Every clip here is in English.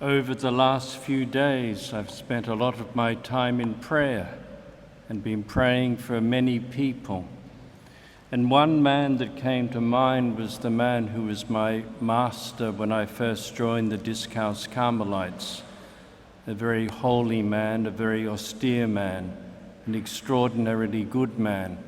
Over the last few days, I've spent a lot of my time in prayer and been praying for many people. And one man that came to mind was the man who was my master when I first joined the Discalced Carmelites, a very holy man, a very austere man, an extraordinarily good man.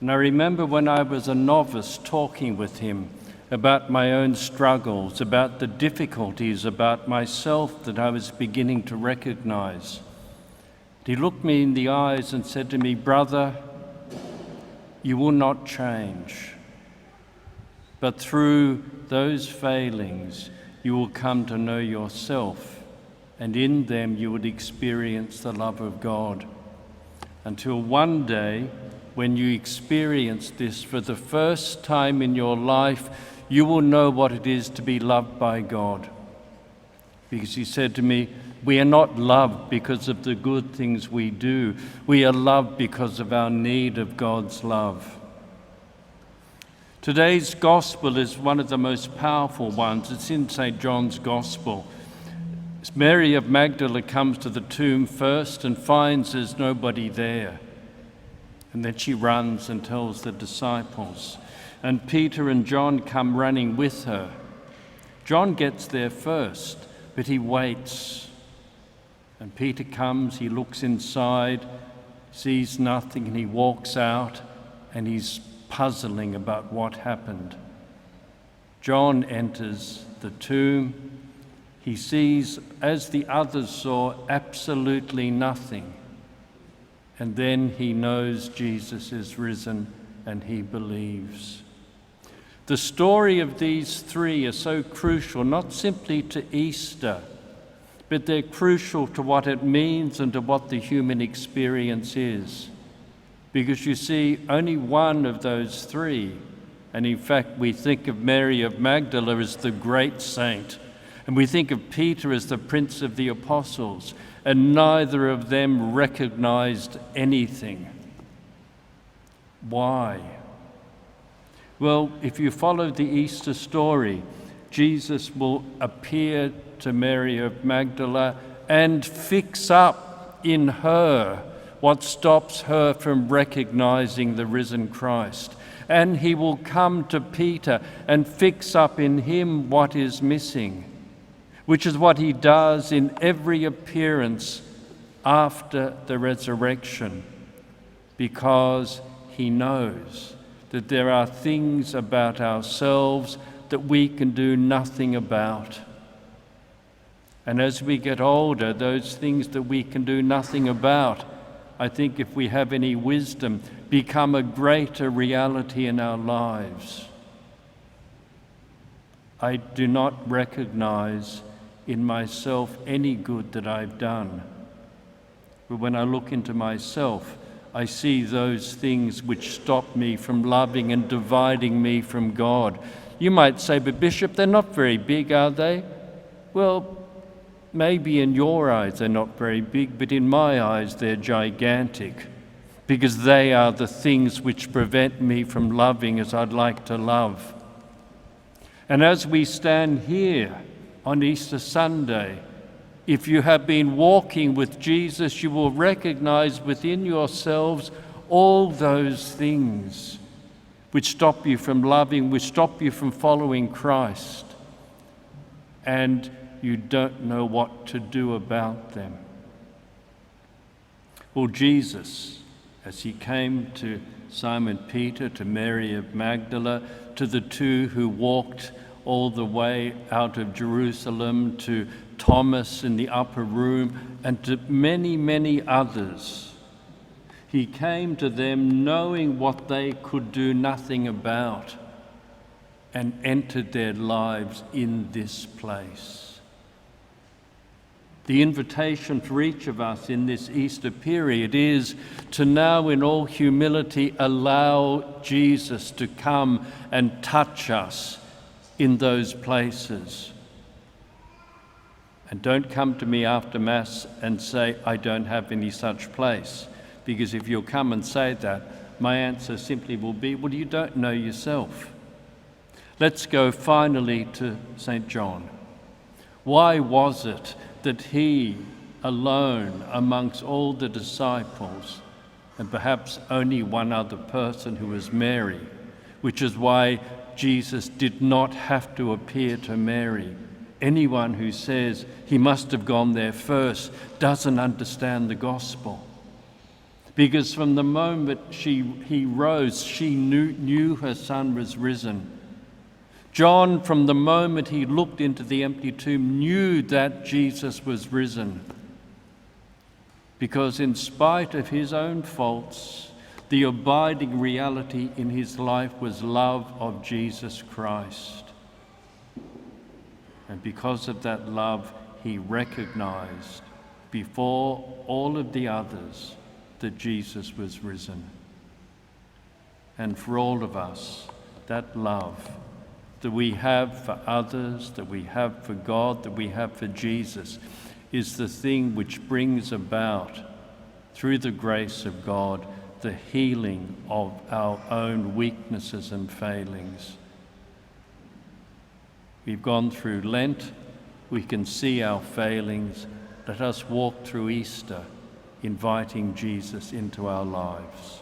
And I remember when I was a novice talking with him about my own struggles, about the difficulties about myself that I was beginning to recognize. He looked me in the eyes and said to me, "Brother, you will not change, but through those failings, you will come to know yourself, and in them you would experience the love of God. Until one day, when you experience this for the first time in your life, you will know what it is to be loved by God." Because he said to me, "We are not loved because of the good things we do. We are loved because of our need of God's love." Today's gospel is one of the most powerful ones. It's in St. John's Gospel. Mary of Magdala comes to the tomb first and finds there's nobody there. And then she runs and tells the disciples. And Peter and John come running with her. John gets there first, but he waits. And Peter comes, he looks inside, sees nothing, and he walks out, and he's puzzling about what happened. John enters the tomb. He sees, as the others saw, absolutely nothing. And then he knows Jesus is risen, and he believes. The story of these three are so crucial, not simply to Easter, but they're crucial to what it means and to what the human experience is. Because you see, only one of those three, and in fact we think of Mary of Magdala as the great saint, and we think of Peter as the prince of the apostles, and neither of them recognized anything. Why? Well, if you follow the Easter story, Jesus will appear to Mary of Magdala and fix up in her what stops her from recognizing the risen Christ. And he will come to Peter and fix up in him what is missing, which is what he does in every appearance after the resurrection, because he knows that there are things about ourselves that we can do nothing about. And as we get older, those things that we can do nothing about, I think if we have any wisdom, become a greater reality in our lives. I do not recognize in myself any good that I've done. But when I look into myself, I see those things which stop me from loving and dividing me from God. You might say, "But Bishop, they're not very big, are they?" Well, maybe in your eyes they're not very big, but in my eyes they're gigantic, because they are the things which prevent me from loving as I'd like to love. And as we stand here on Easter Sunday, if you have been walking with Jesus, you will recognize within yourselves all those things which stop you from loving, which stop you from following Christ, and you don't know what to do about them. Well, Jesus, as he came to Simon Peter, to Mary of Magdala, to the two who walked all the way out of Jerusalem, to Thomas in the upper room, and to many, many others. He came to them knowing what they could do nothing about, and entered their lives in this place. The invitation for each of us in this Easter period is to now in all humility allow Jesus to come and touch us in those places. And don't come to me after Mass and say, "I don't have any such place." Because if you'll come and say that, my answer simply will be, "Well, you don't know yourself." Let's go finally to St. John. Why was it that he alone amongst all the disciples, and perhaps only one other person who was Mary, which is why Jesus did not have to appear to Mary. Anyone who says he must have gone there first doesn't understand the gospel. Because from the moment he rose, she knew her son was risen. John, from the moment he looked into the empty tomb, knew that Jesus was risen. Because in spite of his own faults, the abiding reality in his life was love of Jesus Christ. And because of that love, he recognized before all of the others that Jesus was risen. And for all of us, that love that we have for others, that we have for God, that we have for Jesus, is the thing which brings about, through the grace of God, the healing of our own weaknesses and failings. We've gone through Lent, we can see our failings. Let us walk through Easter, inviting Jesus into our lives.